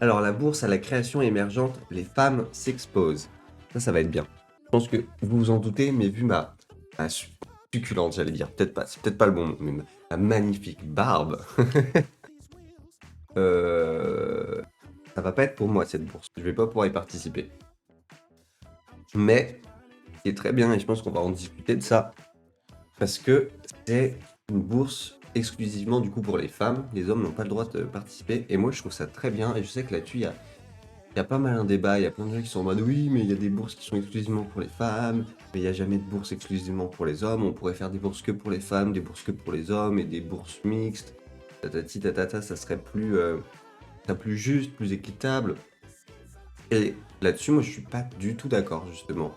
Alors, la bourse à la création émergente, les femmes s'exposent. Ça va être bien. Je pense que vous vous en doutez, mais vu ma succulente, j'allais dire, peut-être pas, c'est peut-être pas le bon mot, mais ma magnifique barbe, euh, ça va pas être pour moi cette bourse. Je vais pas pouvoir y participer. Mais, ce qui est très bien, et je pense qu'on va en discuter de ça, parce que c'est une bourse exclusivement du coup pour les femmes. Les hommes n'ont pas le droit de participer. Et moi, je trouve ça très bien. Et je sais que là-dessus, il y a pas mal un débat, il y a plein de gens qui sont en mode oui, mais il y a des bourses qui sont exclusivement pour les femmes, mais il n'y a jamais de bourse exclusivement pour les hommes. On pourrait faire des bourses que pour les femmes, des bourses que pour les hommes et des bourses mixtes. Tatati tatata, ça serait plus juste, plus équitable. Et là-dessus, moi, je suis pas du tout d'accord, justement.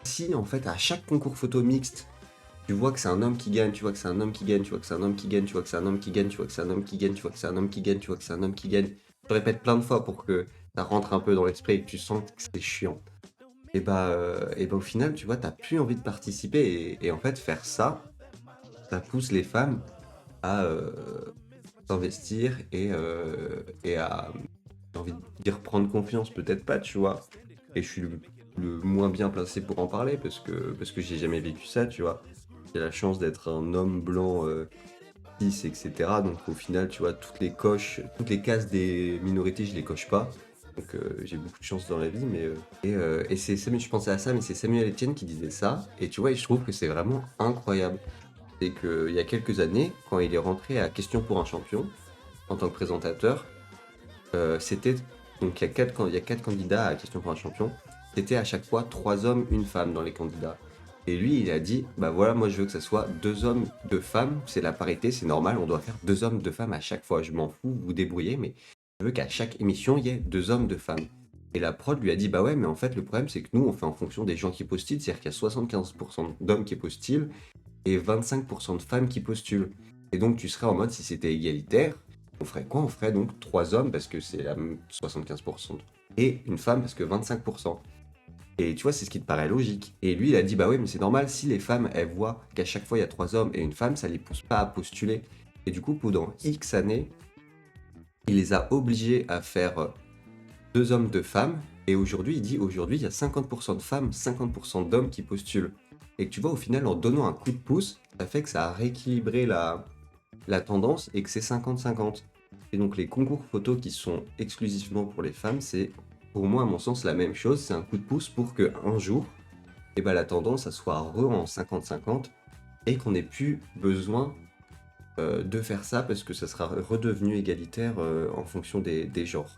Si, en fait, à chaque concours photo mixte, tu vois que c'est un homme qui gagne, tu vois que c'est un homme qui gagne, tu vois que c'est un homme qui gagne, tu vois que c'est un homme qui gagne, tu vois que c'est un homme qui gagne, tu vois que c'est un homme qui gagne, tu vois que c'est un homme qui gagne. Je répète plein de fois pour que ça rentre un peu dans l'esprit et que tu sens que c'est chiant. Et bah au final, tu vois, t'as plus envie de participer et en fait, faire ça, ça pousse les femmes à s'investir et à, j'ai envie de dire, prendre confiance, peut-être pas, tu vois. Et je suis le moins bien placé pour en parler parce que j'ai jamais vécu ça, tu vois. J'ai la chance d'être un homme blanc cis, etc. Donc au final, tu vois, toutes les cases des minorités, je les coche pas. Donc j'ai beaucoup de chance dans la vie, et c'est Samuel, je pensais à ça, mais c'est Samuel Etienne qui disait ça. Et tu vois, et je trouve que c'est vraiment incroyable. C'est qu'il y a quelques années, quand il est rentré à Question pour un champion, en tant que présentateur, c'était donc il y a quatre candidats à Question pour un champion. C'était à chaque fois trois hommes, une femme dans les candidats. Et lui, il a dit, bah voilà, moi je veux que ça soit deux hommes, deux femmes, c'est la parité, c'est normal, on doit faire deux hommes, deux femmes à chaque fois. Je m'en fous, vous vous débrouillez, mais je veux qu'à chaque émission, il y ait deux hommes, deux femmes. Et la prod lui a dit, bah ouais, mais en fait, le problème, c'est que nous, on fait en fonction des gens qui postulent, c'est-à-dire qu'il y a 75% d'hommes qui postulent et 25% de femmes qui postulent. Et donc, tu serais en mode, si c'était égalitaire, on ferait quoi? On ferait donc trois hommes parce que c'est la même 75% et une femme parce que 25%. Et tu vois, c'est ce qui te paraît logique. Et lui, il a dit, bah oui, mais c'est normal, si les femmes, elles voient qu'à chaque fois, il y a trois hommes et une femme, ça les pousse pas à postuler. Et du coup, pendant X années, il les a obligés à faire deux hommes, deux femmes. Et aujourd'hui, il dit, aujourd'hui, il y a 50% de femmes, 50% d'hommes qui postulent. Et que tu vois, au final, en donnant un coup de pouce, ça fait que ça a rééquilibré la tendance et que c'est 50-50. Et donc les concours photos qui sont exclusivement pour les femmes, c'est pour moi à mon sens la même chose, c'est un coup de pouce pour que un jour, eh ben, la tendance ça soit en 50-50 et qu'on n'ait plus besoin de faire ça parce que ça sera redevenu égalitaire en fonction des genres.